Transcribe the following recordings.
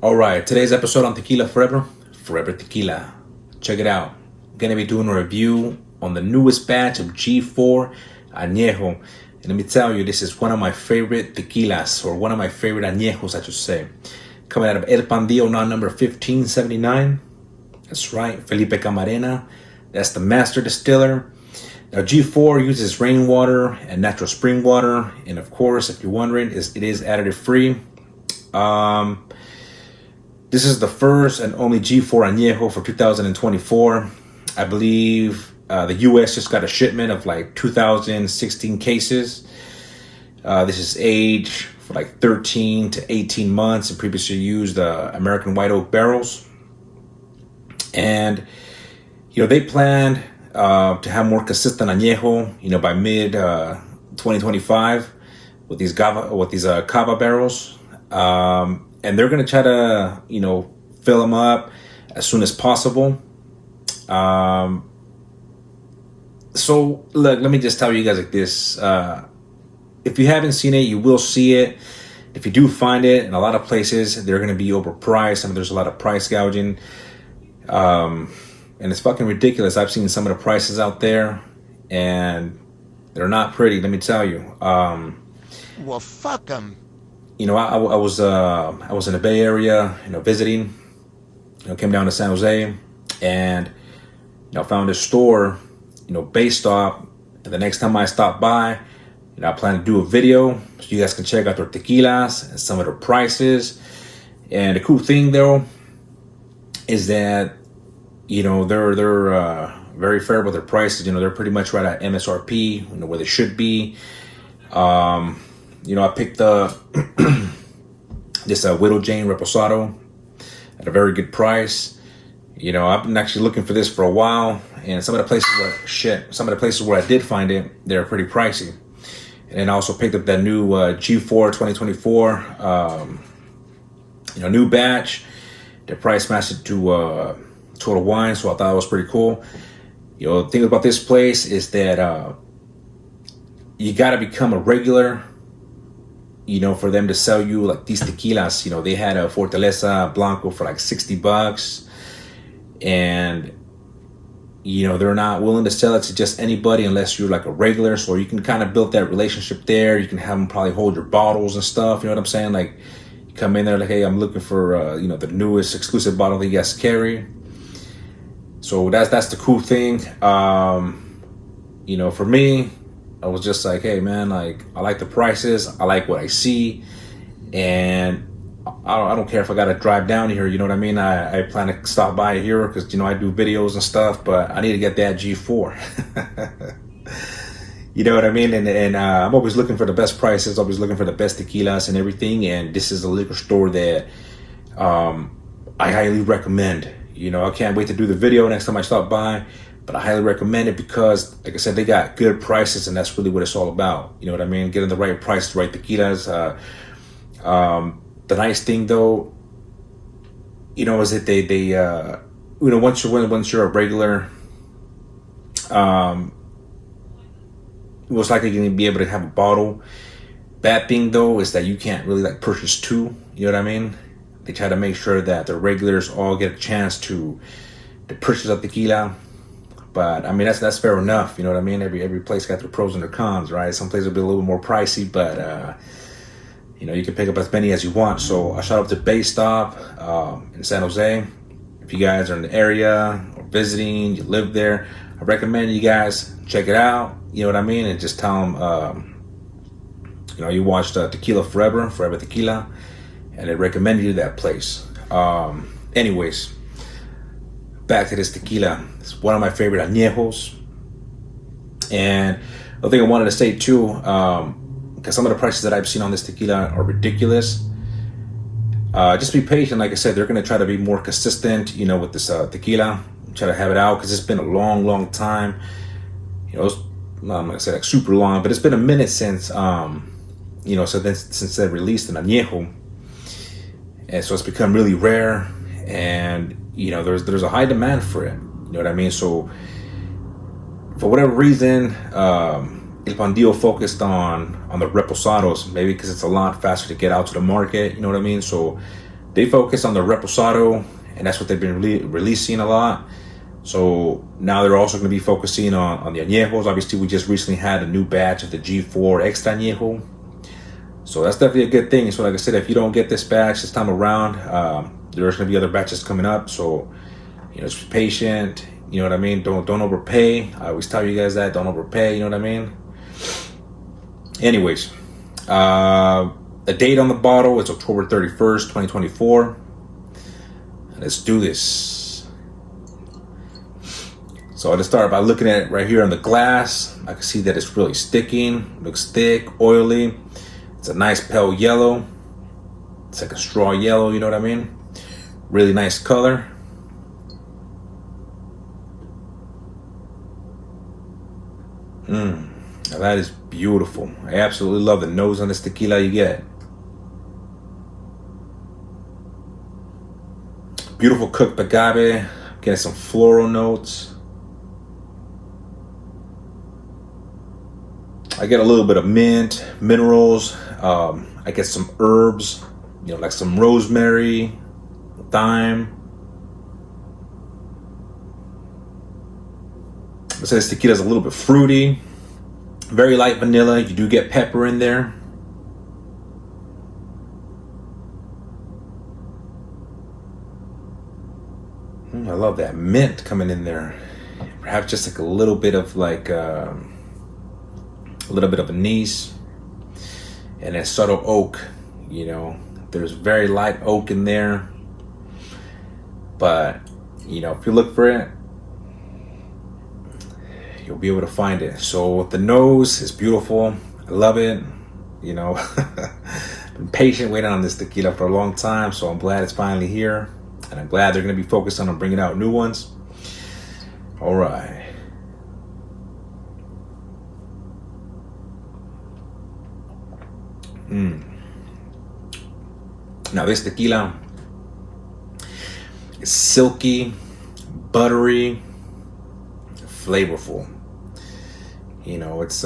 All right, today's episode on Tequila Forever, Forever Tequila. Check it out. I'm gonna be doing a review on the newest batch of G4 Añejo. And let me tell you, this is one of my favorite tequilas, or one of my favorite añejos, I should say. Coming out of El Pandillo, now number 1579. That's right, Felipe Camarena. That's the master distiller. Now, G4 uses rainwater and natural spring water. And of course, if you're wondering, it is additive free. This is the first and only G4 Añejo for 2024. I believe the US just got a shipment of like 2016 cases. This is aged for like 13 to 18 months and previously used American white oak barrels. And, they planned to have more consistent Añejo, by mid 2025 with these Cava barrels. And they're going to try to, fill them up as soon as possible. So, look, let me just tell you guys like this. If you haven't seen it, you will see it. If you do find it, in a lot of places, they're going to be overpriced. There's a lot of price gouging. And it's fucking ridiculous. I've seen some of the prices out there, and they're not pretty, let me tell you. Well, fuck them. I was in the Bay Area, visiting. Came down to San Jose, and found this store, Bay Stop. And the next time I stop by, I plan to do a video so you guys can check out their tequilas and some of their prices. And the cool thing though is that they're very fair with their prices. They're pretty much right at MSRP, where they should be. I picked this Widow Jane Reposado at a very good price. I've been actually looking for this for a while, and some of the places where I did find it, they're pretty pricey. And then I also picked up that new G4 2024, new batch. The price matched to Total Wine, so I thought it was pretty cool. The thing about this place is that you got to become a regular, for them to sell you like these tequilas. They had a Fortaleza Blanco for like $60, and they're not willing to sell it to just anybody unless you're like a regular. So you can kind of build that relationship there. You can have them probably hold your bottles and stuff. You know what I'm saying? Like, you come in there like, hey, I'm looking for the newest exclusive bottle that you guys carry. So that's the cool thing. For me, I was just like, hey man, like, I like the prices, I like what I see, and I don't care if I gotta drive down here, you know what I mean? I plan to stop by here because I do videos and stuff, but I need to get that G4. You know what I mean? And I'm always looking for the best prices, always looking for the best tequilas and everything, and this is a liquor store that I highly recommend. I can't wait to do the video next time I stop by. But I highly recommend it because, like I said, they got good prices, and that's really what it's all about. You know what I mean? Getting the right price, the right tequilas. The nice thing, though, is that they once you're a regular, most likely you're gonna be able to have a bottle. Bad thing, though, is that you can't really like purchase two. You know what I mean? They try to make sure that the regulars all get a chance to purchase a tequila. But I mean, that's fair enough. You know what I mean? Every place got their pros and their cons, right? Some places will be a little bit more pricey, but you can pick up as many as you want. So I shout out to Bay Stop in San Jose. If you guys are in the area or visiting, you live there, I recommend you guys check it out. You know what I mean? And just tell them, you watched Tequila Forever Tequila, and they recommend you to that place. Anyways, back to this tequila. It's one of my favorite añejos. And the thing I wanted to say too, because some of the prices that I've seen on this tequila are ridiculous. Just be patient. Like I said, they're going to try to be more consistent, with this tequila. Try to have it out because it's been a long time. It's, I'm not going to say like super long, but it's been a minute since, since they released an añejo. And so it's become really rare. And there's a high demand for it. You know what I mean? So for whatever reason, El Pandillo focused on the reposados, maybe because it's a lot faster to get out to the market. You know what I mean? So they focus on the reposado, and that's what they've been releasing a lot. So now they're also going to be focusing on the añejos. Obviously, we just recently had a new batch of the G4 Extra Añejo. So that's definitely a good thing. So like I said, if you don't get this batch this time around, there's going to be other batches coming up. So, just be patient. You know what I mean? Don't overpay. I always tell you guys that. Don't overpay. You know what I mean? Anyways, the date on the bottle is October 31st, 2024. Let's do this. So I'll just start by looking at it right here on the glass. I can see that it's really sticking. Looks thick, oily. It's a nice pale yellow. It's like a straw yellow, you know what I mean? Really nice color. Now that is beautiful. I absolutely love the nose on this tequila you get. Beautiful cooked agave. Getting some floral notes. I get a little bit of mint, minerals. I get some herbs, like some rosemary, thyme. I say this tequila is a little bit fruity, very light vanilla. You do get pepper in there. I love that mint coming in there. Perhaps just like a little bit of anise and a subtle oak. There's very light oak in there, but if you look for it, you'll be able to find it. So the nose is beautiful. I love it. Been patient waiting on this tequila for a long time, so I'm glad it's finally here, and I'm glad they're going to be focused on bringing out new ones. All right. Now this tequila is silky, buttery, flavorful. It's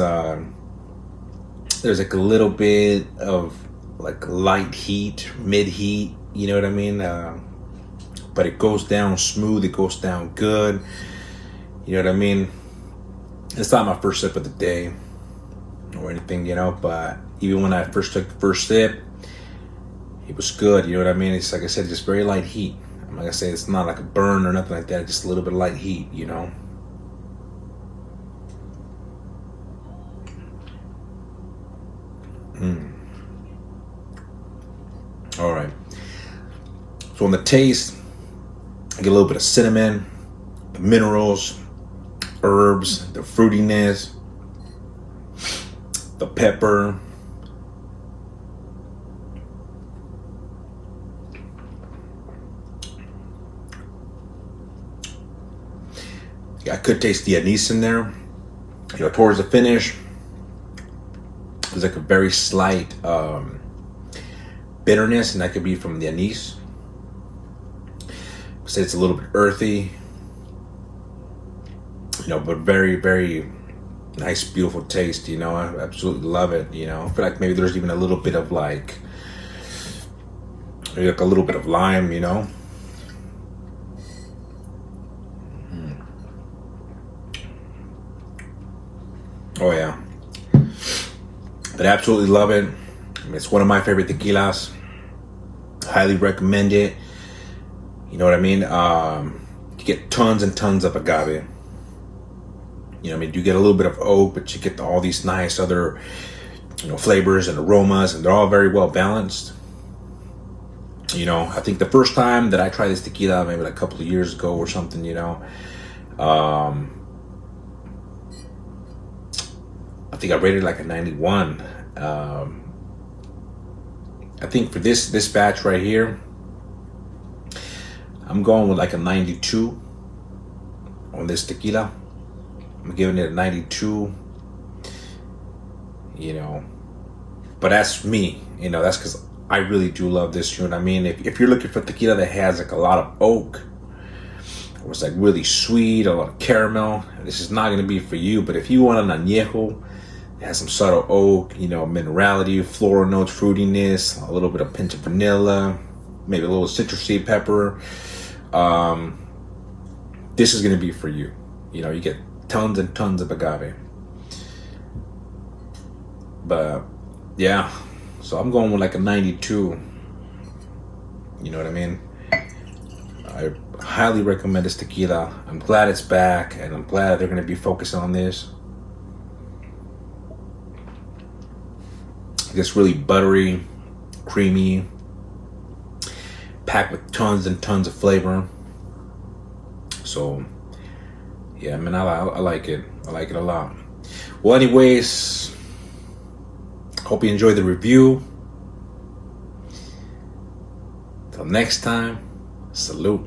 there's like a little bit of like light heat, mid heat, you know what I mean? But it goes down smooth, it goes down good. You know what I mean? It's not my first sip of the day or anything, but even when I first took the first sip, it was good, you know what I mean? It's like I said, just very light heat. I'm not gonna say it's not like a burn or nothing like that, just a little bit of light heat, All right. So on the taste, I get a little bit of cinnamon, the minerals, herbs, the fruitiness, the pepper. I could taste the anise in there. Towards the finish, there's like a very slight bitterness, and that could be from the anise. Say it's a little bit earthy, but very, very nice, beautiful taste. I absolutely love it. I feel like maybe there's even a little bit of maybe like a little bit of lime. Oh yeah, but absolutely love it. It's one of my favorite tequilas. Highly recommend it. You know what I mean? You get tons and tons of agave. You get a little bit of oak, but you get all these nice other, flavors and aromas, and they're all very well balanced. I think the first time that I tried this tequila, maybe like a couple of years ago or something, I think I rated like a 91. I think for this batch right here, I'm going with like a 92 on this tequila. I'm giving it a 92. But that's me. That's because I really do love this. You know what I mean? If you're looking for tequila that has like a lot of oak, or it's like really sweet, a lot of caramel, this is not going to be for you. But if you want an añejo, it has some subtle oak, minerality, floral notes, fruitiness, a little bit of pinch of vanilla, maybe a little citrusy pepper. This is going to be for you. You know, you get tons and tons of agave. But yeah, so I'm going with like a 92. You know what I mean? I highly recommend this tequila. I'm glad it's back, and I'm glad they're going to be focusing on this. It's really buttery, creamy, packed with tons and tons of flavor. So yeah, man, I like it. I like it a lot. Well, anyways, hope you enjoyed the review. Till next time, salute.